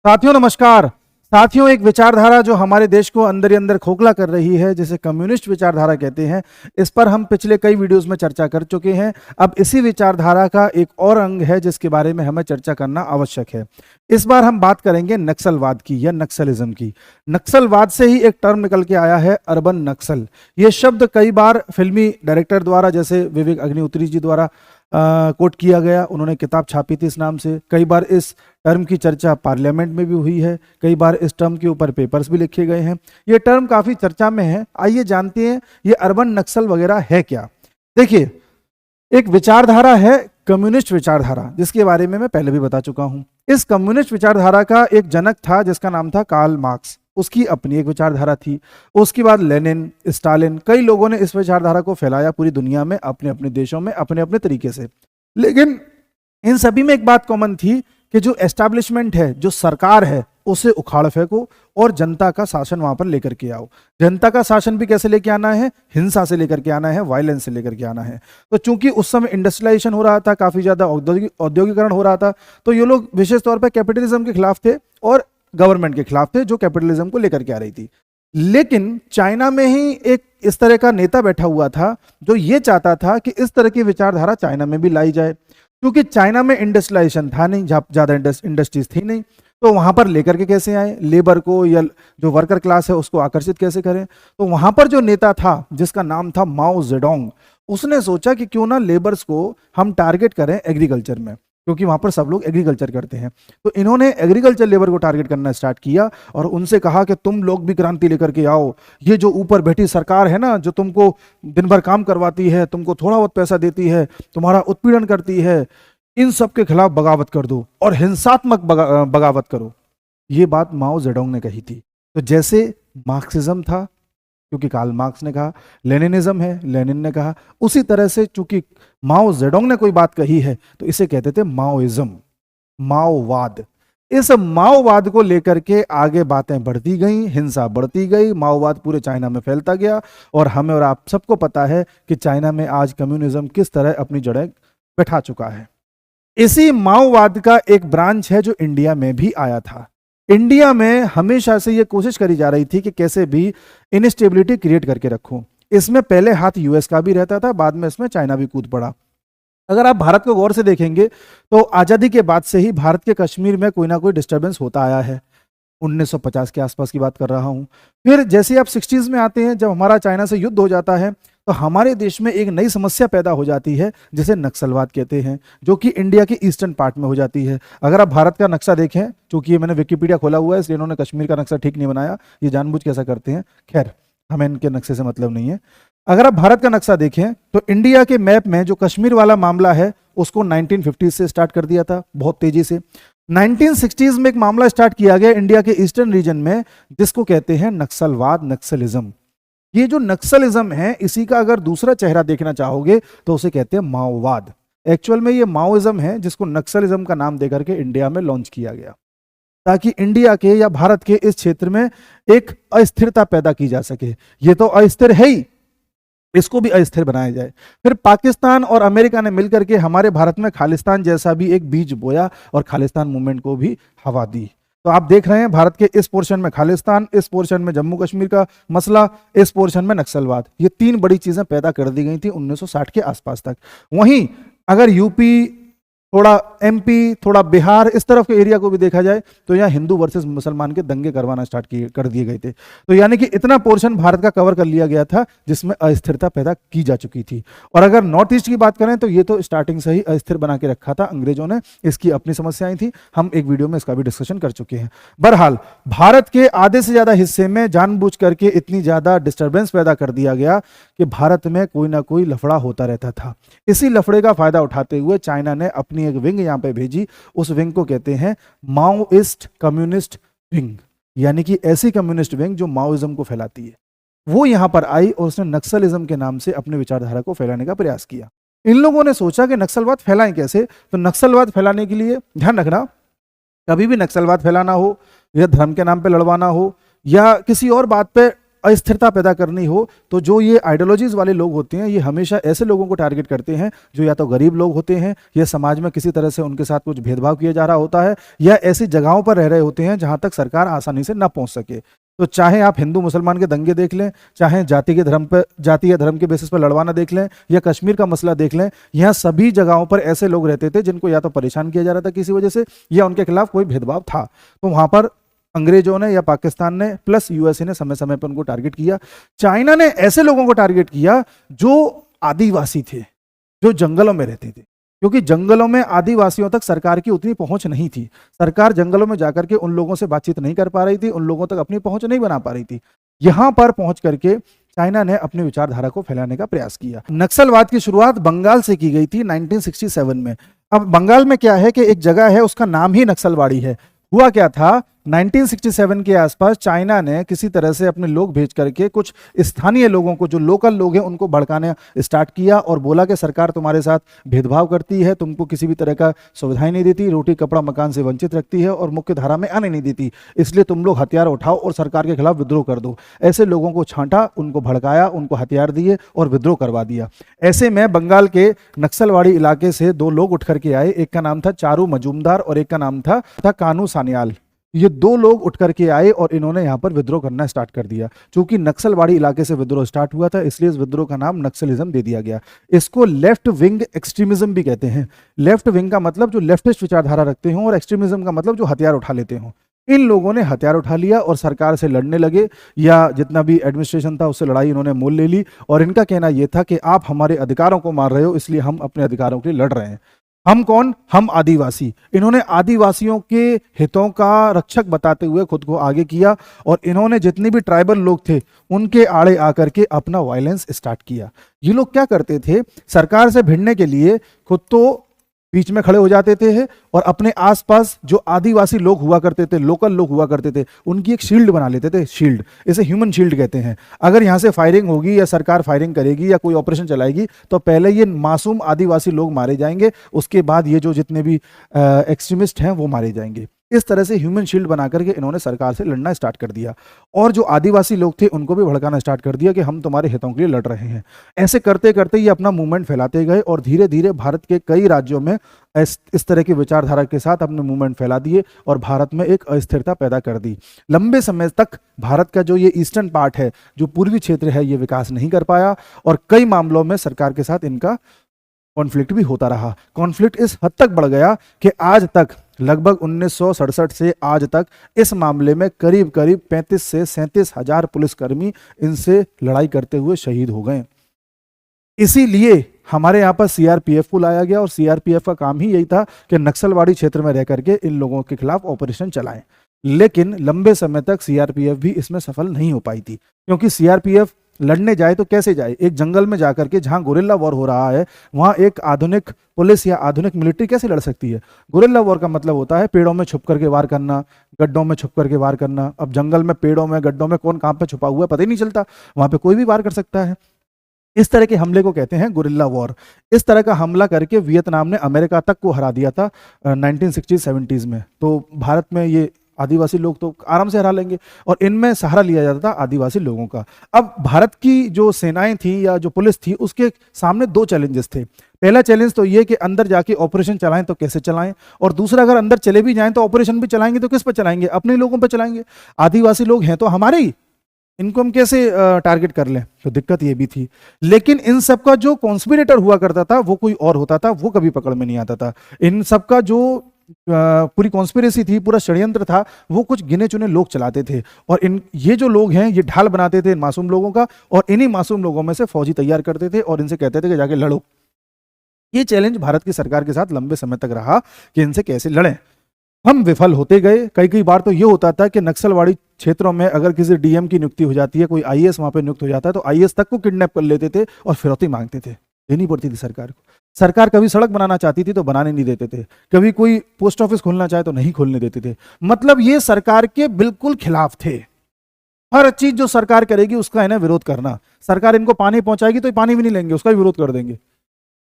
साथियों नमस्कार। साथियों, एक विचारधारा जो हमारे देश को अंदर ही अंदर खोखला कर रही है, जिसे कम्युनिस्ट विचारधारा कहते हैं, इस पर हम पिछले कई वीडियोस में चर्चा कर चुके हैं। अब इसी विचारधारा का एक और अंग है जिसके बारे में हमें चर्चा करना आवश्यक है। इस बार हम बात करेंगे नक्सलवाद की या नक्सलिज्म की। नक्सलवाद से ही एक टर्म निकल के आया है, अर्बन नक्सल। ये शब्द कई बार फिल्मी डायरेक्टर द्वारा, जैसे विवेक अग्निहोत्री जी द्वारा कोट किया गया। उन्होंने किताब छापी थी इस नाम से। कई बार इस टर्म की चर्चा पार्लियामेंट में भी हुई है। कई बार इस टर्म के ऊपर पेपर्स भी लिखे गए हैं। ये टर्म काफी चर्चा में है। आइए जानते हैं ये अर्बन नक्सल वगैरह है क्या। देखिए, एक विचारधारा है कम्युनिस्ट विचारधारा, जिसके बारे में मैं पहले भी बता चुका हूं। इस कम्युनिस्ट विचारधारा का एक जनक था जिसका नाम था कार्ल मार्क्स। उसकी अपनी एक विचारधारा थी। उसके बाद लेनिन, स्टालिन, कई लोगों ने इस विचारधारा को फैलाया पूरी दुनिया में, अपने अपने देशों में, अपने अपने तरीके से। लेकिन इन सभी में एक बात कॉमन थी कि जो एस्टैब्लिशमेंट है, जो सरकार है, उसे उखाड़ फेंको और जनता का शासन वहां पर लेकर के आओ। जनता का शासन भी कैसे लेके आना है? हिंसा से लेकर के आना है, वायलेंस से लेकर के आना है। तो चूंकि उस समय इंडस्ट्रियलाइजेशन हो रहा था, काफी ज्यादा औद्योगिकरण हो रहा था, तो ये लोग विशेष तौर पर कैपिटलिज्म के खिलाफ थे और गवर्नमेंट के खिलाफ थे जो कैपिटलिज्म को लेकर के आ रही थी। लेकिन चाइना में ही एक इस तरह का नेता बैठा हुआ था जो ये चाहता था कि इस तरह की विचारधारा चाइना में भी लाई जाए। क्योंकि चाइना में इंडस्ट्रियलाइजेशन था नहीं, ज्यादा इंडस्ट्रीज थी नहीं, तो वहां पर लेकर के कैसे आए लेबर को, या जो वर्कर क्लास है उसको आकर्षित कैसे करें। तो वहां पर जो नेता था जिसका नाम था माओ जेडोंग, उसने सोचा कि क्यों ना लेबर्स को हम टारगेट करें एग्रीकल्चर में, क्योंकि वहां पर सब लोग एग्रीकल्चर करते हैं। तो इन्होंने एग्रीकल्चर लेबर को टारगेट करना स्टार्ट किया और उनसे कहा कि तुम लोग भी क्रांति लेकर के आओ। ये जो ऊपर बैठी सरकार है ना, जो तुमको दिन भर काम करवाती है, तुमको थोड़ा बहुत पैसा देती है, तुम्हारा उत्पीड़न करती है, इन सब के खिलाफ बगावत कर दो और हिंसात्मक बगावत करो। ये बात माओ जेडोंग ने कही थी। तो जैसे मार्क्सिज्म था, क्योंकि कार्ल मार्क्स ने कहा, लेनिनिज्म है, लेनिन ने कहा, उसी तरह से चूंकि माओ जेडोंग ने कोई बात कही है तो इसे कहते थे माओइज्म, माओवाद। इस माओवाद को लेकर के आगे बातें बढ़ती गई, हिंसा बढ़ती गई, माओवाद पूरे चाइना में फैलता गया। और हमें और आप सबको पता है कि चाइना में आज कम्युनिज्म किस तरह अपनी जड़ें बैठा चुका है। इसी माओवाद का एक ब्रांच है जो इंडिया में भी आया था। इंडिया में हमेशा से यह कोशिश करी जा रही थी कि कैसे भी इनस्टेबिलिटी क्रिएट करके रखूं। इसमें पहले हाथ यूएस का भी रहता था, बाद में इसमें चाइना भी कूद पड़ा। अगर आप भारत को गौर से देखेंगे तो आजादी के बाद से ही भारत के कश्मीर में कोई ना कोई डिस्टर्बेंस होता आया है। 1950 के आसपास की बात कर रहा हूं। फिर जैसे आप 60s में आते हैं, जब हमारा चाइना से युद्ध हो जाता है, तो हमारे देश में एक नई समस्या पैदा हो जाती है जिसे नक्सलवाद कहते हैं, जो कि इंडिया के ईस्टर्न पार्ट में हो जाती है। अगर आप भारत का नक्शा देखें, चूंकि मैंने विकिपीडिया खोला हुआ है इसलिए इन्होंने कश्मीर का नक्शा ठीक नहीं बनाया, ये जानबूझ के ऐसा करते हैं, खैर हमें इनके नक्शे से मतलब नहीं है। अगर आप भारत का नक्शा देखें तो इंडिया के मैप में जो कश्मीर वाला मामला है उसको 1950 से स्टार्ट कर दिया था, बहुत तेजी से। 1960s में एक मामला स्टार्ट किया गया इंडिया के ईस्टर्न रीजन में, जिसको कहते हैं नक्सलवाद, नक्सलिज्म। ये जो नक्सलिज्म है, इसी का अगर दूसरा चेहरा देखना चाहोगे तो उसे कहते हैं माओवाद। एक्चुअल में ये माओइज्म है जिसको नक्सलिज्म का नाम देकर के इंडिया में लॉन्च किया गया, ताकि इंडिया के या भारत के इस क्षेत्र में एक अस्थिरता पैदा की जा सके। ये तो अस्थिर है ही, इसको भी अस्थिर बनाया जाए। फिर पाकिस्तान और अमेरिका ने मिलकर के हमारे भारत में खालिस्तान जैसा भी एक बीज बोया और खालिस्तान मूवमेंट को भी हवा दी। तो आप देख रहे हैं भारत के इस पोर्शन में खालिस्तान, इस पोर्शन में जम्मू कश्मीर का मसला, इस पोर्शन में नक्सलवाद। ये तीन बड़ी चीजें पैदा कर दी गई थी 1960 के आसपास तक। वहीं अगर यूपी, थोड़ा एमपी, थोड़ा बिहार, इस तरफ के एरिया को भी देखा जाए तो यहाँ हिंदू वर्सेस मुसलमान के दंगे करवाना स्टार्ट कर दिए गए थे। तो यानी कि इतना पोर्शन भारत का कवर कर लिया गया था जिसमें अस्थिरता पैदा की जा चुकी थी। और अगर नॉर्थ ईस्ट की बात करें तो ये तो स्टार्टिंग से ही अस्थिर बना के रखा था अंग्रेजों ने, इसकी अपनी समस्याएं थी, हम एक वीडियो में इसका भी डिस्कशन कर चुके हैं। बहरहाल भारत के आधे से ज्यादा हिस्से में जानबूझ करके इतनी ज्यादा डिस्टर्बेंस पैदा कर दिया गया कि भारत में कोई ना कोई लफड़ा होता रहता था। इसी लफड़े का फायदा उठाते हुए चाइना ने अपनी एक विंग यहां पे भेजी। उस विंग को कहते हैं माओइस्ट कम्युनिस्ट विंग, यानी कि ऐसी कम्युनिस्ट विंग जो माओइज्म को फैलाती है। वो यहां पर आई और उसने नक्सलिज्म के नाम से अपने विचारधारा को फैलाने का प्रयास किया। इन लोगों ने सोचा कि नक्सलवाद फैलाएं कैसे। तो नक्सलवाद फैलाने के लिए ध्यान रखना, कभी भी नक्सलवाद फैलाना हो या धर्म के नाम पे लड़वाना हो या किसी और बात पे अस्थिरता पैदा करनी हो तो जो ये आइडियोलॉजीज वाले लोग होते हैं ये हमेशा ऐसे लोगों को टारगेट करते हैं जो या तो गरीब लोग होते हैं या समाज में किसी तरह से उनके साथ कुछ भेदभाव किया जा रहा होता है या ऐसी जगहों पर रह रहे होते हैं जहां तक सरकार आसानी से ना पहुंच सके। तो चाहे आप हिंदू मुसलमान के दंगे देख लें, चाहे जाति या धर्म के बेसिस पर लड़वाना देख लें, या कश्मीर का मसला देख लें, यहाँ सभी जगहों पर ऐसे लोग रहते थे जिनको या तो परेशान किया जा रहा था किसी वजह से या उनके खिलाफ कोई भेदभाव था। तो वहां पर अंग्रेजों ने या पाकिस्तान ने प्लस यूएसए ने समय समय पर उनको टारगेट किया। चाइना ने ऐसे लोगों को टारगेट किया जो आदिवासी थे, जो जंगलों में रहते थे, क्योंकि जंगलों में आदिवासियों तक सरकार की उतनी पहुंच नहीं थी। सरकार जंगलों में जाकर के उन लोगों से बातचीत नहीं कर पा रही थी, उन लोगों तक अपनी पहुंच नहीं बना पा रही थी। यहां पर पहुंच करके चाइना ने अपनी विचारधारा को फैलाने का प्रयास किया। नक्सलवाद की शुरुआत बंगाल से की गई थी 1967 में। अब बंगाल में क्या है कि एक जगह है उसका नाम ही नक्सलवाड़ी है। हुआ क्या था, 1967 के आसपास चाइना ने किसी तरह से अपने लोग भेज करके कुछ स्थानीय लोगों को, जो लोकल लोग हैं, उनको भड़काने स्टार्ट किया और बोला कि सरकार तुम्हारे साथ भेदभाव करती है, तुमको किसी भी तरह का सुविधाएं नहीं देती, रोटी कपड़ा मकान से वंचित रखती है और मुख्य धारा में आने नहीं देती, इसलिए तुम लोग हथियार उठाओ और सरकार के खिलाफ विद्रोह कर दो। ऐसे लोगों को छांटा, उनको भड़काया, उनको हथियार दिए और विद्रोह करवा दिया। ऐसे में बंगाल के नक्सलवाड़ी इलाके से दो लोग उठ करके आए, एक का नाम था चारू मजूमदार और एक का नाम था कानू सान्याल। ये दो लोग उठ करके आए और इन्होंने यहाँ पर विद्रोह करना स्टार्ट कर दिया। चूंकि नक्सलवाड़ी इलाके से विद्रोह स्टार्ट हुआ था इसलिए इस विद्रोह का नाम नक्सलिज्म दे दिया गया। इसको लेफ्ट विंग एक्सट्रीमिज्म भी कहते हैं। लेफ्ट विंग का मतलब जो लेफ्टिस्ट विचारधारा रखते हों और एक्सट्रीमिज्म का मतलब जो हथियार उठा लेते हों। इन लोगों ने हथियार उठा लिया और सरकार से लड़ने लगे, या जितना भी एडमिनिस्ट्रेशन था उससे लड़ाई इन्होंने मोल ले ली। और इनका कहना यह था कि आप हमारे अधिकारों को मार रहे हो, इसलिए हम अपने अधिकारों के लिए लड़ रहे हैं। हम कौन? हम आदिवासी। इन्होंने आदिवासियों के हितों का रक्षक बताते हुए खुद को आगे किया और इन्होंने जितने भी ट्राइबल लोग थे उनके आड़े आकर के अपना वायलेंस स्टार्ट किया। ये लोग क्या करते थे, सरकार से भिड़ने के लिए खुद तो बीच में खड़े हो जाते थे और अपने आसपास जो आदिवासी लोग हुआ करते थे, लोकल लोग हुआ करते थे, उनकी एक शील्ड बना लेते थे। शील्ड, इसे ह्यूमन शील्ड कहते हैं। अगर यहाँ से फायरिंग होगी या सरकार फायरिंग करेगी या कोई ऑपरेशन चलाएगी तो पहले ये मासूम आदिवासी लोग मारे जाएंगे, उसके बाद ये जो जितने भी एक्सट्रीमिस्ट हैं वो मारे जाएंगे। इस तरह से ह्यूमन शील्ड बना करके इन्होंने सरकार से लड़ना स्टार्ट कर दिया और जो आदिवासी लोग थे उनको भी भड़काना स्टार्ट कर दिया कि हम तुम्हारे हितों के लिए लड़ रहे हैं। ऐसे करते करते ये अपना मूवमेंट फैलाते गए और धीरे धीरे भारत के कई राज्यों में इस तरह की विचारधारा के साथ अपने मूवमेंट फैला दिए और भारत में एक अस्थिरता पैदा कर दी। लंबे समय तक भारत का जो ये ईस्टर्न पार्ट है, जो पूर्वी क्षेत्र है, ये विकास नहीं कर पाया और कई मामलों में सरकार के साथ इनका कॉन्फ्लिक्ट भी होता रहा। कॉन्फ्लिक्ट इस हद तक बढ़ गया कि आज तक लगभग 1967 से आज तक इस मामले में करीब करीब 35 से 37 हजार पुलिसकर्मी इनसे लड़ाई करते हुए शहीद हो गए। इसीलिए हमारे यहाँ पर सीआरपीएफ को लाया गया और सीआरपीएफ का काम ही यही था कि नक्सलवाड़ी क्षेत्र में रह करके इन लोगों के खिलाफ ऑपरेशन चलाएं। लेकिन लंबे समय तक सीआरपीएफ भी इसमें सफल नहीं हो पाई थी, क्योंकि सीआरपीएफ लड़ने जाए तो कैसे जाए? एक जंगल में जाकर के जहां गोरिल्ला वॉर हो रहा है वहां एक आधुनिक पुलिस या आधुनिक मिलिट्री कैसे लड़ सकती है? गोरिल्ला वॉर का मतलब होता है पेड़ों में छुप करके वार करना, गड्ढों में छुप करके वार करना। अब जंगल में, पेड़ों में, गड्ढों में कौन कहां पे छुपा हुआ है पता ही नहीं चलता, वहां पे कोई भी वार कर सकता है। इस तरह के हमले को कहते हैं गोरिल्ला वॉर। इस तरह का हमला करके वियतनाम ने अमेरिका तक को हरा दिया था 1960-70s में। तो भारत में ये आदिवासी लोग तो आराम से हरा लेंगे और इनमें सहारा लिया जाता था आदिवासी लोगों का। अब भारत की जो सेनाएं थी या जो पुलिस थी उसके सामने दो चैलेंजेस थे। पहला चैलेंज तो ये कि अंदर जाके ऑपरेशन चलाएं तो कैसे चलाएं, और दूसरा अगर अंदर चले भी जाएं तो ऑपरेशन भी चलाएंगे तो किस पर चलाएंगे? अपने लोगों पर चलाएंगे। आदिवासी लोग हैं तो हमारे ही, इनको हम कैसे टारगेट कर लें? तो दिक्कत ये भी थी। लेकिन इन सब का जो कॉन्स्पिरेटर हुआ करता था वो कोई और होता था, वो कभी पकड़ में नहीं आता था। इन सब का जो पूरी कॉन्स्पिरेसी थी, पूरा षड्यंत्र था, वो कुछ गिने चुने लोग चलाते थे और ये जो लोग हैं ये ढाल बनाते थे इन मासूम लोगों का और इन्हीं मासूम लोगों में से फौजी तैयार करते थे और इनसे कहते थे कि जाके लड़ो। ये चैलेंज भारत की सरकार के साथ लंबे समय तक रहा कि इनसे कैसे लड़ें। हम विफल होते गए। कई बार तो ये होता था कि नक्सलवाड़ी क्षेत्रों में अगर किसी डीएम की नियुक्ति हो जाती है, कोई आईएएस वहां पे नियुक्त हो जाता है तो आईएएस तक को किडनैप कर लेते थे और फिरौती मांगते थे, देनी पड़ती थी सरकार को। सरकार कभी सड़क बनाना चाहती थी तो बनाने नहीं देते थे, कभी कोई पोस्ट ऑफिस खोलना चाहे तो नहीं खोलने देते थे। मतलब ये सरकार के बिल्कुल खिलाफ थे। हर चीज जो सरकार करेगी उसका इन्हें विरोध करना। सरकार इनको पानी पहुंचाएगी तो पानी भी नहीं लेंगे, उसका भी विरोध कर देंगे।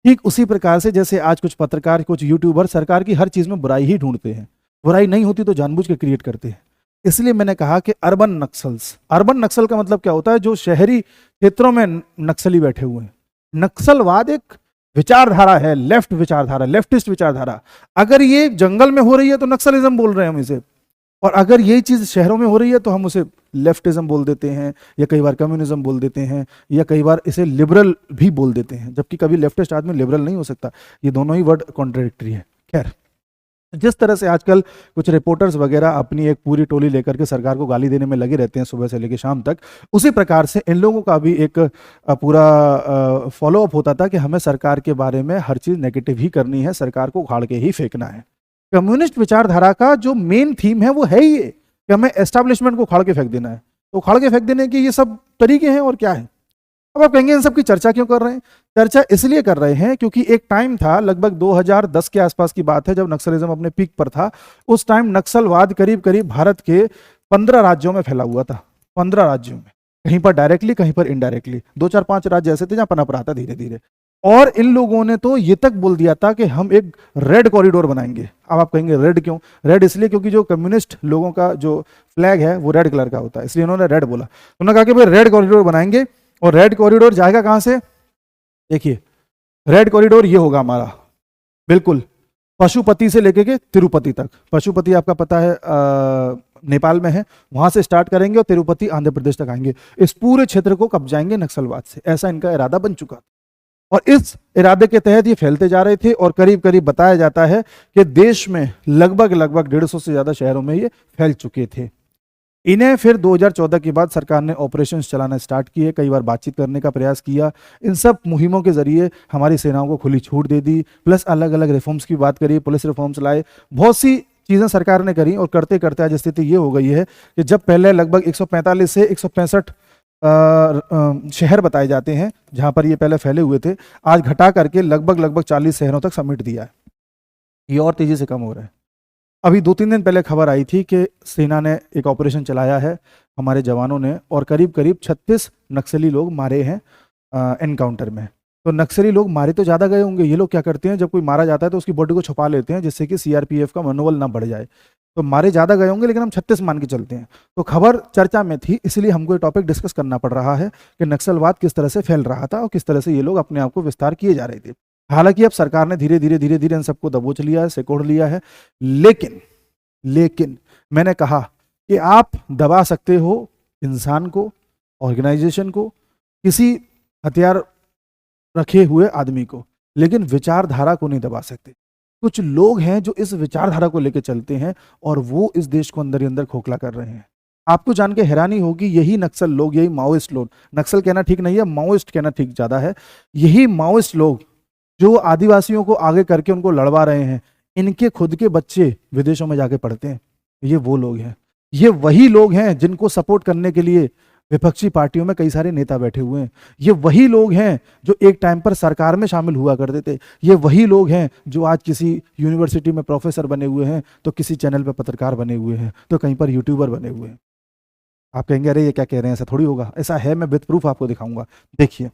ठीक उसी प्रकार से जैसे आज कुछ पत्रकार, कुछ यूट्यूबर सरकार की हर चीज में बुराई ही ढूंढते हैं। बुराई नहीं होती तो जानबूझ के क्रिएट करते हैं। इसलिए मैंने कहा कि अर्बन नक्सल्स, अर्बन नक्सल का मतलब क्या होता है, जो शहरी क्षेत्रों में नक्सली बैठे हुए हैं। नक्सलवाद एक विचारधारा है, लेफ्ट विचारधारा, लेफ्टिस्ट विचारधारा। अगर ये जंगल में हो रही है तो नक्सलिज्म बोल रहे हैं हम इसे, और अगर यही चीज शहरों में हो रही है तो हम उसे लेफ्टिज्म बोल देते हैं, या कई बार कम्युनिज्म बोल देते हैं, या कई बार इसे लिबरल भी बोल देते हैं, जबकि कभी लेफ्टिस्ट आदमी लिबरल नहीं हो सकता। ये दोनों ही वर्ड कॉन्ट्रडिक्टरी है। खैर, जिस तरह से आजकल कुछ रिपोर्टर्स वगैरह अपनी एक पूरी टोली लेकर के सरकार को गाली देने में लगे रहते हैं सुबह से लेकर शाम तक, उसी प्रकार से इन लोगों का भी एक पूरा फॉलोअप होता था कि हमें सरकार के बारे में हर चीज़ नेगेटिव ही करनी है, सरकार को उखाड़ के ही फेंकना है। कम्युनिस्ट विचारधारा का जो मेन थीम है वो है ही ये कि हमें एस्टैब्लिशमेंट को उखाड़ के फेंक देना है। तो उखाड़ के फेंक देने के ये सब तरीके हैं और क्या है। अब आप कहेंगे इन सब की चर्चा क्यों कर रहे हैं? चर्चा इसलिए कर रहे हैं क्योंकि एक टाइम था, लगभग 2010 के आसपास की बात है, जब नक्सलिज्म अपने पीक पर था। उस टाइम नक्सलवाद करीब करीब भारत के 15 राज्यों में फैला हुआ था। 15 राज्यों में, कहीं पर डायरेक्टली, कहीं पर इनडायरेक्टली। 2-4-5 राज्य ऐसे थे जहां पनप रहा था धीरे धीरे। और इन लोगों ने तो ये तक बोल दिया था कि हम एक रेड कॉरिडोर बनाएंगे। अब आप कहेंगे रेड क्यों? रेड इसलिए क्योंकि जो कम्युनिस्ट लोगों का जो फ्लैग है वो रेड कलर का होता है, इसलिए उन्होंने रेड बोला। उन्होंने कहा कि भाई रेड कॉरिडोर बनाएंगे। और रेड कॉरिडोर जाएगा कहां से? देखिए, रेड कॉरिडोर ये होगा हमारा, बिल्कुल पशुपति से लेके के तिरुपति तक। पशुपति आपका पता है नेपाल में है, वहां से स्टार्ट करेंगे और तिरुपति आंध्र प्रदेश तक आएंगे। इस पूरे क्षेत्र को कब्जाएंगे नक्सलवाद से, ऐसा इनका इरादा बन चुका था। और इस इरादे के तहत ये फैलते जा रहे थे, और करीब करीब बताया जाता है कि देश में लगभग 150 से ज्यादा शहरों में ये फैल चुके थे। इन्हें फिर 2014 के बाद सरकार ने ऑपरेशंस चलाना स्टार्ट किए, कई बार बातचीत करने का प्रयास किया। इन सब मुहिमों के जरिए हमारी सेनाओं को खुली छूट दे दी, प्लस अलग अलग रिफॉर्म्स की बात करी, पुलिस रिफॉर्म्स लाए, बहुत सी चीज़ें सरकार ने करी। और करते करते आज स्थिति ये हो गई है कि जब पहले लगभग 145 से 165 शहर बताए जाते हैं जहां पर ये पहले फैले हुए थे, आज घटा करके लगभग 40 शहरों तक समेट दिया है। ये और तेजी से कम हो रहा है। अभी 2-3 दिन पहले खबर आई थी कि सेना ने एक ऑपरेशन चलाया है, हमारे जवानों ने, और करीब करीब 36 नक्सली लोग मारे हैं एनकाउंटर में। तो नक्सली लोग मारे तो ज़्यादा गए होंगे। ये लोग क्या करते हैं, जब कोई मारा जाता है तो उसकी बॉडी को छुपा लेते हैं जिससे कि सीआरपीएफ का मनोबल ना बढ़ जाए। तो मारे ज़्यादा गए होंगे, लेकिन हम 36 मान के चलते हैं। तो खबर चर्चा में थी, इसलिए हमको ये टॉपिक डिस्कस करना पड़ रहा है कि नक्सलवाद किस तरह से फैल रहा था और किस तरह से ये लोग अपने आप को विस्तार किए जा रहे थे। हालांकि अब सरकार ने धीरे धीरे इन सबको दबोच लिया है, सिकोड़ लिया है। लेकिन मैंने कहा कि आप दबा सकते हो इंसान को, ऑर्गेनाइजेशन को, किसी हथियार रखे हुए आदमी को, लेकिन विचारधारा को नहीं दबा सकते। कुछ लोग हैं जो इस विचारधारा को लेकर चलते हैं और वो इस देश को अंदर ही अंदर खोखला कर रहे हैं। आपको जान के हैरानी होगी, यही नक्सल लोग, यही माओइस्ट लोग, नक्सल कहना ठीक नहीं है, माओइस्ट कहना ठीक ज्यादा है, यही माओइस्ट लोग जो आदिवासियों को आगे करके उनको लड़वा रहे हैं, इनके खुद के बच्चे विदेशों में जाके पढ़ते हैं। ये वो लोग हैं, ये वही लोग हैं जिनको सपोर्ट करने के लिए विपक्षी पार्टियों में कई सारे नेता बैठे हुए हैं। ये वही लोग हैं जो एक टाइम पर सरकार में शामिल हुआ करते थे। ये वही लोग हैं जो आज किसी यूनिवर्सिटी में प्रोफेसर बने हुए हैं, तो किसी चैनल पर पत्रकार बने हुए हैं, तो कहीं पर यूट्यूबर बने हुए हैं। आप कहेंगे अरे ये क्या कह रहे हैं, ऐसा थोड़ी होगा। ऐसा है, मैं विद प्रूफ आपको दिखाऊंगा। देखिए,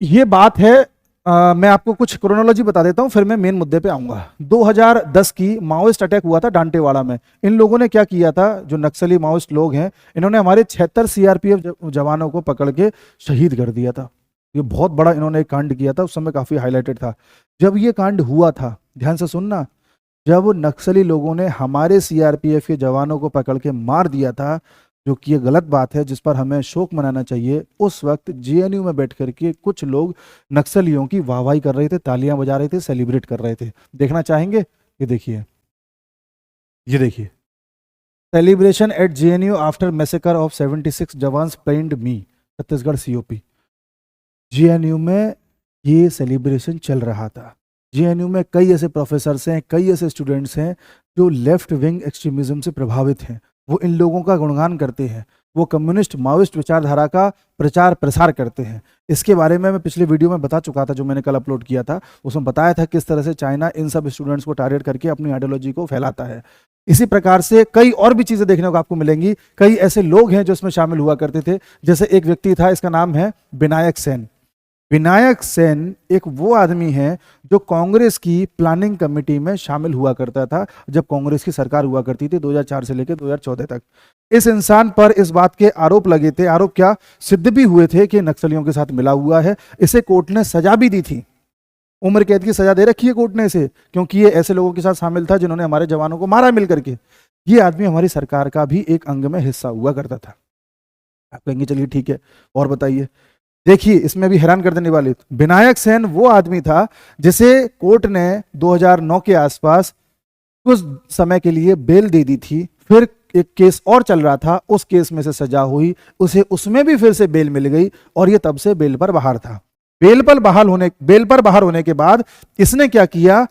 ये बात है, मैं आपको कुछ क्रोनोलॉजी बता देता हूं, फिर मैं मेन मुद्दे पे आऊंगा। 2010 की माओइस्ट अटैक हुआ था डांटेवाड़ा में। इन लोगों ने क्या किया था, जो नक्सली माओइस्ट लोग हैं, इन्होंने हमारे 76 सीआरपीएफ जवानों को पकड़ के शहीद कर दिया था। ये बहुत बड़ा इन्होंने एक कांड किया था, उस समय काफी हाईलाइटेड था। जब ये कांड हुआ था, ध्यान से सुनना, जब नक्सली लोगों ने हमारे सीआरपीएफ के जवानों को पकड़ के मार दिया था, जो कि ये गलत बात है, जिस पर हमें शोक मनाना चाहिए, उस वक्त जेएनयू में बैठ करके कुछ लोग नक्सलियों की वाहवाही कर रहे थे, तालियां बजा रहे थे, सेलिब्रेट कर रहे थे। देखना चाहेंगे? ये देखिए, ये देखिए, celebration at JNU after massacre of 76 jawans pained me, Chhattisgarh cop. JNU में ये सेलिब्रेशन चल रहा था। जेएनयू में कई ऐसे प्रोफेसर्स हैं, कई ऐसे स्टूडेंट्स हैं जो लेफ्ट विंग एक्सट्रीमिज्म से प्रभावित हैं। वो इन लोगों का गुणगान करते हैं, वो कम्युनिस्ट माओइस्ट विचारधारा का प्रचार प्रसार करते हैं। इसके बारे में मैं पिछले वीडियो में बता चुका था, जो मैंने कल अपलोड किया था। उसमें बताया था किस तरह से चाइना इन सब स्टूडेंट्स को टारगेट करके अपनी आइडियोलॉजी को फैलाता है। इसी प्रकार से कई और भी चीजें देखने को आपको मिलेंगी। कई ऐसे लोग हैं जो इसमें शामिल हुआ करते थे। जैसे एक व्यक्ति था, इसका नाम है विनायक सेन। विनायक सेन एक वो आदमी है जो कांग्रेस की प्लानिंग कमेटी में शामिल हुआ करता था जब कांग्रेस की सरकार हुआ करती थी 2004 से लेकर 2014 तक। इस इंसान पर इस बात के आरोप लगे थे, आरोप क्या सिद्ध भी हुए थे कि नक्सलियों के साथ मिला हुआ है। इसे कोर्ट ने सजा भी दी थी, उम्र कैद की सजा दे रखी है कोर्ट ने इसे, क्योंकि ये ऐसे लोगों के साथ शामिल था जिन्होंने हमारे जवानों को मारा मिल करके। ये आदमी हमारी सरकार का भी एक अंग में हिस्सा हुआ करता था। आप कहेंगे चलिए ठीक है और बताइए। देखिए इसमें भी हैरान कर देने वाली, विनायक सेन वो आदमी था जिसे कोर्ट ने 2009 के आसपास कुछ समय के लिए बेल दे दी थी। फिर एक केस और चल रहा था, उस केस में से सजा हुई, उसे उसमें भी फिर से बेल मिल गई और ये तब से बेल पर बाहर था। बेल पर बाहर होने के बाद इसने क्या किया,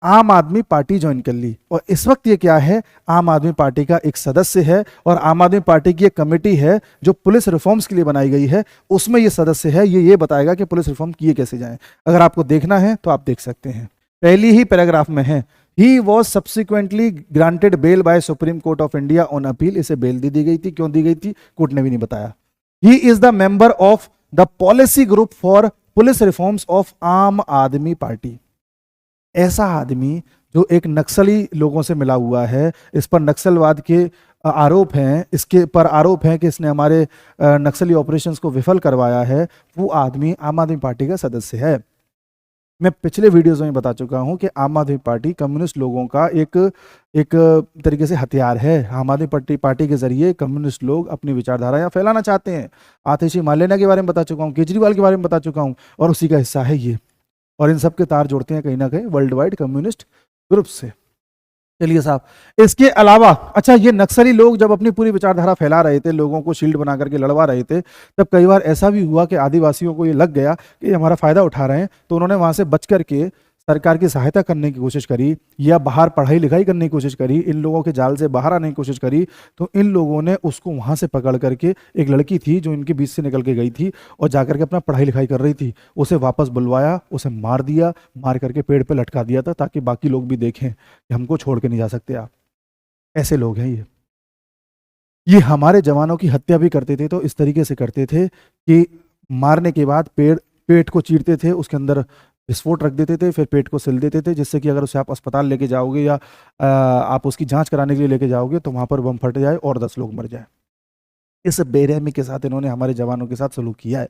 आम आदमी पार्टी ज्वाइन कर ली और इस वक्त ये क्या है, आम आदमी पार्टी का एक सदस्य है और आम आदमी पार्टी की एक कमेटी है जो पुलिस रिफॉर्म्स के लिए बनाई गई है, उसमें ये सदस्य है। ये बताएगा कि पुलिस रिफॉर्म किए कैसे जाएं। अगर आपको देखना है तो आप देख सकते हैं, पहली ही पैराग्राफ में है, he was subsequently granted bail by Supreme Court of India on appeal. इसे बेल दी गई थी, क्यों दी गई थी कोर्ट ने भी नहीं बताया। He is the member of the policy group for police reforms of आम आदमी पार्टी। ऐसा आदमी जो एक नक्सली लोगों से मिला हुआ है, इस पर नक्सलवाद के आरोप हैं, इसके पर आरोप हैं कि इसने हमारे नक्सली ऑपरेशंस को विफल करवाया है, वो आदमी आम आदमी पार्टी का सदस्य है। मैं पिछले वीडियोस में बता चुका हूं कि आम आदमी पार्टी कम्युनिस्ट लोगों का एक तरीके से हथियार है। आम आदमी पार्टी के जरिए कम्युनिस्ट लोग अपनी विचारधारा फैलाना चाहते हैं। आतिशी मालेना के बारे में बता चुका हूँ, केजरीवाल के बारे में बता चुका हूँ, और उसी का हिस्सा है ये। और इन सब के तार जोड़ते हैं कहीं ना कहीं वर्ल्ड वाइड कम्युनिस्ट ग्रुप से। चलिए साहब, इसके अलावा अच्छा, ये नक्सली लोग जब अपनी पूरी विचारधारा फैला रहे थे, लोगों को शील्ड बना करके लड़वा रहे थे, तब कई बार ऐसा भी हुआ कि आदिवासियों को ये लग गया कि ये हमारा फायदा उठा रहे हैं, तो उन्होंने वहां से बच करके सरकार की सहायता करने की कोशिश करी या बाहर पढ़ाई लिखाई करने की कोशिश करी, इन लोगों के जाल से बाहर आने की कोशिश करी। तो इन लोगों ने उसको वहां से पकड़ करके, एक लड़की थी जो इनके बीच से निकल के गई थी और जाकर के अपना पढ़ाई लिखाई कर रही थी, उसे वापस बुलवाया, उसे मार दिया, मार करके पेड़ पे लटका दिया था ताकि बाकी लोग भी देखें कि हमको छोड़ के नहीं जा सकते आप। ऐसे लोग हैं ये हमारे जवानों की हत्या भी करते थे। तो इस तरीके से करते थे कि मारने के बाद पेट को चीरते थे, उसके अंदर विस्फोट रख देते थे, फिर पेट को सिल देते थे, जिससे कि अगर उसे आप अस्पताल लेके जाओगे या आप उसकी जांच कराने के लिए लेके जाओगे तो वहां पर बम फट जाए और 10 लोग मर जाए। इस बेरहमी के साथ इन्होंने हमारे जवानों के साथ सलूक किया है।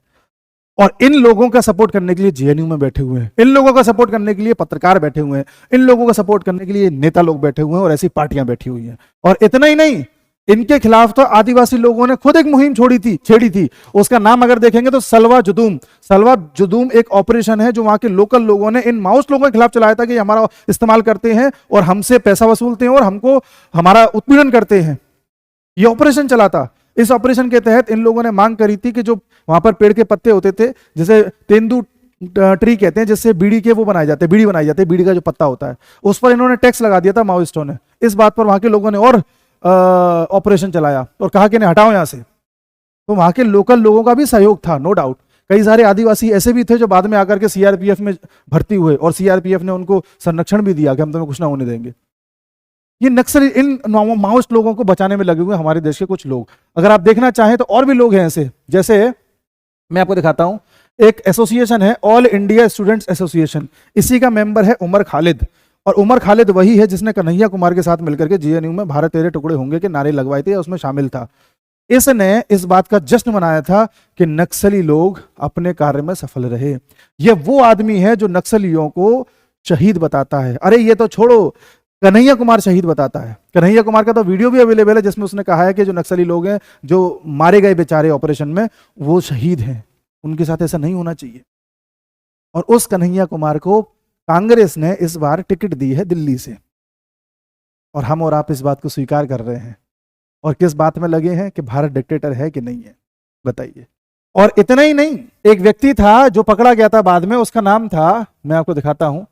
और इन लोगों का सपोर्ट करने के लिए जेएनयू में बैठे हुए हैं, इन लोगों का सपोर्ट करने के लिए पत्रकार बैठे हुए हैं, इन लोगों का सपोर्ट करने के लिए नेता लोग बैठे हुए हैं और ऐसी पार्टियां बैठी हुई हैं। और इतना ही नहीं, इनके खिलाफ तो आदिवासी लोगों ने खुद एक मुहिम छेड़ी थी। उसका नाम अगर देखेंगे तो सलवा जुदूम एक ऑपरेशन है जो वहां के लोकल लोगों ने इन माउस लोगों के खिलाफ चलाया था कि हमारा इस्तेमाल करते हैं और हमसे पैसा वसूलते हैं और हमको हमारा उत्पीड़न करते हैं। ये ऑपरेशन चला था। इस ऑपरेशन के तहत इन लोगों ने मांग करी थी कि जो वहां पर पेड़ के पत्ते होते थे, जैसे तेंदू ट्री कहते हैं, जिससे बीड़ी के वो बनाए जाते हैं, बीड़ी बनाई जाती है, बीड़ी का जो पत्ता होता है, उस पर इन्होंने टैक्स लगा दिया था माओइस्टों ने। इस बात पर वहां के लोगों ने और ऑपरेशन चलाया और कहा कि नहीं हटाओ यहां से। तो वहां के लोकल लोगों का भी सहयोग था, नो डाउट। कई सारे आदिवासी ऐसे भी थे जो बाद में आकर के सीआरपीएफ में भर्ती हुए और सीआरपीएफ ने उनको संरक्षण भी दिया कि हम तुम्हें कुछ ना होने देंगे। ये नक्सली इन माओइस्ट लोगों को बचाने में लगे हुए हमारे देश के कुछ लोग। अगर आप देखना चाहें तो और भी लोग हैं ऐसे, जैसे मैं आपको दिखाता हूं, एक एसोसिएशन है ऑल इंडिया स्टूडेंट्स एसोसिएशन, इसी का मेंबर है उमर खालिद। और उमर खालिद वही है जिसने कन्हैया कुमार के साथ मिलकर के जेएनयू में भारत तेरे टुकड़े होंगे के नारे लगवाए थे, उसमें शामिल था। इसने इस बात का जश्न मनाया था कि नक्सली लोग अपने कार्य में सफल रहे। यह वो आदमी है जो नक्सलियों को शहीद बताता है। अरे ये तो छोड़ो, कन्हैया कुमार शहीद बताता है। कन्हैया कुमार का तो वीडियो भी अवेलेबल है जिसमें उसने कहा है कि जो नक्सली लोग हैं जो मारे गए बेचारे ऑपरेशन में, वो शहीद हैं, उनके साथ ऐसा नहीं होना चाहिए। और उस कन्हैया कुमार को कांग्रेस ने इस बार टिकट दी है दिल्ली से, और हम और आप इस बात को स्वीकार कर रहे हैं और किस बात में लगे हैं कि भारत डिक्टेटर है कि नहीं है, बताइए। और इतना ही नहीं, एक व्यक्ति था जो पकड़ा गया था बाद में, उसका नाम था, मैं आपको दिखाता हूं,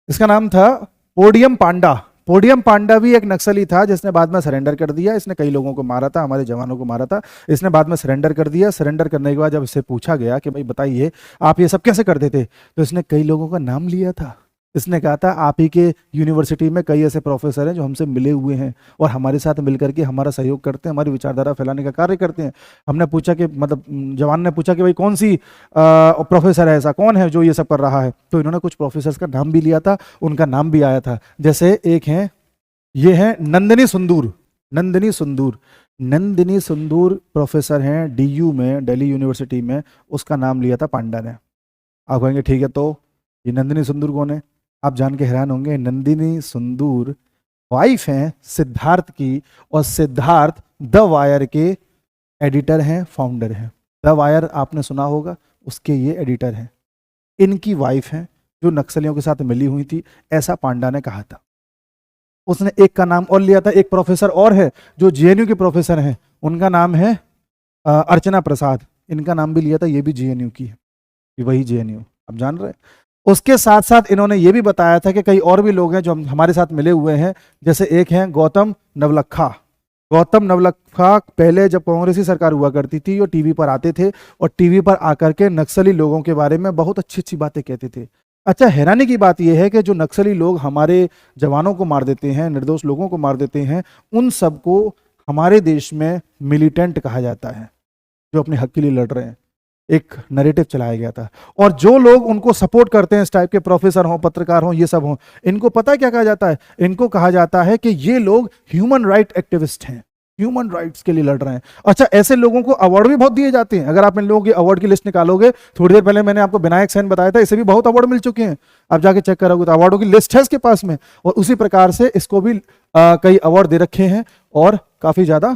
इसका नाम था पोडियम पांडा। पोडियम पांडा भी एक नक्सली था जिसने बाद में सरेंडर कर दिया। इसने कई लोगों को मारा था, हमारे जवानों को मारा था। इसने बाद में सरेंडर कर दिया। सरेंडर करने के बाद जब इससे पूछा गया कि भाई बताइए आप ये सब कैसे करते थे, तो इसने कई लोगों का नाम लिया था इसने कहा था आप ही के यूनिवर्सिटी में कई ऐसे प्रोफेसर हैं जो हमसे मिले हुए हैं और हमारे साथ मिलकर के हमारा सहयोग करते हैं, हमारी विचारधारा फैलाने का कार्य करते हैं। हमने पूछा कि मतलब जवान ने पूछा कि भाई कौन सी प्रोफेसर है, ऐसा कौन है जो ये सब कर रहा है, तो इन्होंने कुछ प्रोफेसर्स का नाम भी लिया था, उनका नाम भी आया था। जैसे एक है, ये है नंदिनी सुंदूर। नंदिनी सुंदूर, नंदिनी सुंदूर प्रोफेसर हैं डीयू में, दिल्ली यूनिवर्सिटी में, उसका नाम लिया था पांडा ने। आप कहेंगे ठीक है, तो ये नंदिनी सुंदूर कौन है? आप जान के हैरान होंगे, नंदिनी सुंदूर वाइफ हैं सिद्धार्थ की, और सिद्धार्थ द वायर के एडिटर हैं, फाउंडर हैं। द वायर आपने सुना होगा, उसके ये एडिटर हैं। इनकी वाइफ हैं जो नक्सलियों के साथ मिली हुई थी, ऐसा पांडा ने कहा था। उसने एक का नाम और लिया था, एक प्रोफेसर और है जो जेएनयू के प्रोफेसर हैं, उनका नाम है अर्चना प्रसाद। इनका नाम भी लिया था, ये भी जेएनयू की है, ये वही जेएनयू, आप जान रहे हैं। उसके साथ साथ इन्होंने ये भी बताया था कि कई और भी लोग हैं जो हमारे साथ मिले हुए हैं। जैसे एक हैं गौतम नवलखा। गौतम नवलखा पहले जब कांग्रेसी सरकार हुआ करती थी, वो टीवी पर आते थे और टीवी पर आकर के नक्सली लोगों के बारे में बहुत अच्छी अच्छी बातें कहते थे। अच्छा, हैरानी की बात यह है कि जो नक्सली लोग हमारे जवानों को मार देते हैं, निर्दोष लोगों को मार देते हैं, उन सबको हमारे देश में मिलिटेंट कहा जाता है, जो अपने हक के लिए लड़ रहे हैं। एक नैरेटिव चलाया गया था, और जो लोग उनको सपोर्ट करते हैं, इस टाइप के प्रोफेसर हों, पत्रकार हों, ये सब हों, इनको पता है क्या कहा जाता है? इनको कहा जाता है कि ये लोग ह्यूमन राइट एक्टिविस्ट हैं, ह्यूमन राइट्स के लिए लड़ रहे हैं। अच्छा, ऐसे लोगों को अवार्ड भी बहुत दिए जाते हैं। अगर आप इन लोगों की अवार्ड की लिस्ट निकालोगे, थोड़ी देर पहले मैंने आपको विनायक सेन बताया था, इसे भी बहुत अवार्ड मिल चुके हैं। आप जाके चेक करोगे तो अवार्डों की लिस्ट है इसके पास में, और उसी प्रकार से इसको भी कई अवार्ड दे रखे हैं और काफी ज्यादा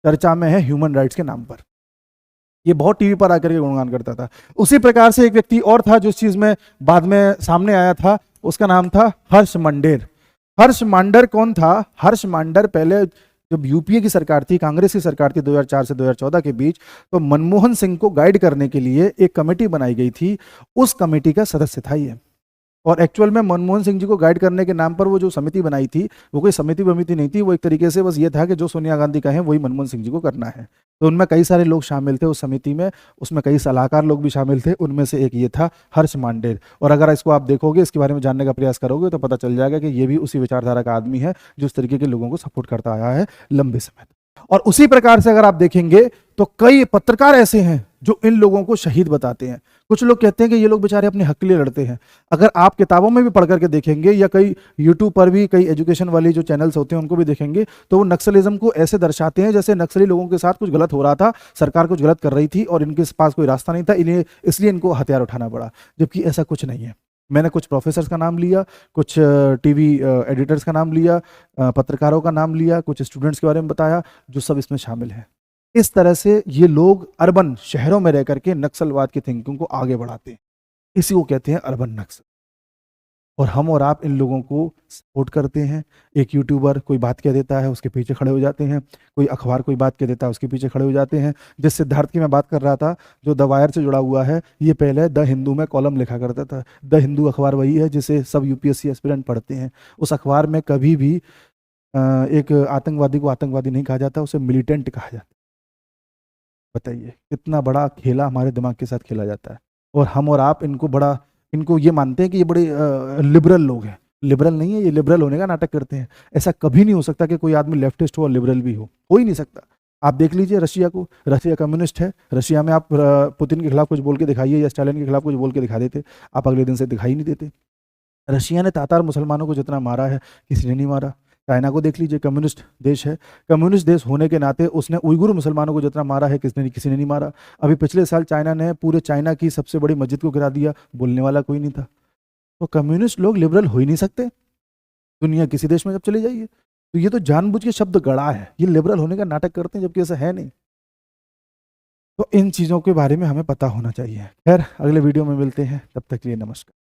चर्चा में है ह्यूमन राइट्स के नाम पर। ये बहुत टीवी पर आकर के गुणगान करता था। उसी प्रकार से एक व्यक्ति और था जो इस चीज में बाद में सामने आया था, उसका नाम था हर्ष मंडेर। हर्ष मांडर कौन था? हर्ष मांडर पहले जब यूपीए की सरकार थी, कांग्रेस की सरकार थी 2004 से 2014 के बीच, तो मनमोहन सिंह को गाइड करने के लिए एक कमेटी बनाई गई थी, उस कमेटी का सदस्य था ये। और एक्चुअल में मनमोहन सिंह जी को गाइड करने के नाम पर वो जो समिति बनाई थी, वो कोई समिति वमिति नहीं थी, वो एक तरीके से बस ये था कि जो सोनिया गांधी कहें वही मनमोहन सिंह जी को करना है। तो उनमें कई सारे लोग शामिल थे उस समिति में, उसमें कई सलाहकार लोग भी शामिल थे, उनमें से एक ये था हर्ष मांडेर। और अगर इसको आप देखोगे, इसके बारे में जानने का प्रयास करोगे, तो पता चल जाएगा कि ये भी उसी विचारधारा का आदमी है जो इस तरीके के लोगों को सपोर्ट करता आया है लंबे समय तक। और उसी प्रकार से अगर आप देखेंगे तो कई पत्रकार ऐसे हैं जो इन लोगों को शहीद बताते हैं। कुछ लोग कहते हैं कि ये लोग बेचारे अपने हक के लिए लड़ते हैं। अगर आप किताबों में भी पढ़ करके देखेंगे, या कई यूट्यूब पर भी कई एजुकेशन वाली जो चैनल्स होते हैं उनको भी देखेंगे, तो वो नक्सलिज्म को ऐसे दर्शाते हैं जैसे नक्सली लोगों के साथ कुछ गलत हो रहा था, सरकार कुछ गलत कर रही थी और इनके पास कोई रास्ता नहीं था, इन्हें इसलिए इनको हथियार उठाना पड़ा। जबकि ऐसा कुछ नहीं है। मैंने कुछ प्रोफेसर्स का नाम लिया, कुछ टीवी एडिटर्स का नाम लिया, पत्रकारों का नाम लिया, कुछ स्टूडेंट्स के बारे में बताया, जो सब इसमें शामिल हैं। इस तरह से ये लोग अर्बन शहरों में रह करके नक्सलवाद की थिंकिंग को आगे बढ़ाते हैं। इसी को कहते हैं अर्बन नक्सल। और हम और आप इन लोगों को सपोर्ट करते हैं। एक यूट्यूबर कोई बात कह देता है, उसके पीछे खड़े हो जाते हैं। कोई अखबार कोई बात कह देता है, उसके पीछे खड़े हो जाते हैं। जिस सिद्धार्थ की मैं बात कर रहा था, जो द वायर से जुड़ा हुआ है, ये पहले द हिंदू में कॉलम लिखा करता था। द हिंदू अखबार वही है जिसे सब यूपीएससी एस्पिरेंट पढ़ते हैं। उस अखबार में कभी भी एक आतंकवादी को आतंकवादी नहीं कहा जाता, उसे मिलिटेंट कहा जाता। बताइए कितना बड़ा खेला हमारे दिमाग के साथ खेला जाता है। और हम और आप इनको ये मानते हैं कि ये बड़े लिबरल लोग हैं। लिबरल नहीं है, ये लिबरल होने का नाटक करते हैं। ऐसा कभी नहीं हो सकता कि कोई आदमी लेफ्टिस्ट हो और लिबरल भी हो ही नहीं सकता। आप देख लीजिए रशिया को, रशिया कम्युनिस्ट है। रशिया में आप पुतिन के खिलाफ कुछ बोल के दिखाइए या स्टालिन के खिलाफ कुछ बोल के दिखा देते, आप अगले दिन से दिखाई नहीं देते। रशिया ने तातार मुसलमानों को जितना मारा है किसी ने नहीं मारा। चाइना को देख लीजिए, कम्युनिस्ट देश है। कम्युनिस्ट देश होने के नाते उसने उइगुर मुसलमानों को जितना मारा है किसी ने नहीं मारा। अभी पिछले साल चाइना ने पूरे चाइना की सबसे बड़ी मस्जिद को गिरा दिया, बोलने वाला कोई नहीं था। तो कम्युनिस्ट लोग लिबरल हो ही नहीं सकते दुनिया किसी देश में जब चले जाइए। तो ये तो जानबूझ के शब्द गढ़ा है, ये लिबरल होने का नाटक करते हैं, जबकि ऐसा है नहीं। तो इन चीज़ों के बारे में हमें पता होना चाहिए। खैर, अगले वीडियो में मिलते हैं, तब तक के लिए नमस्कार।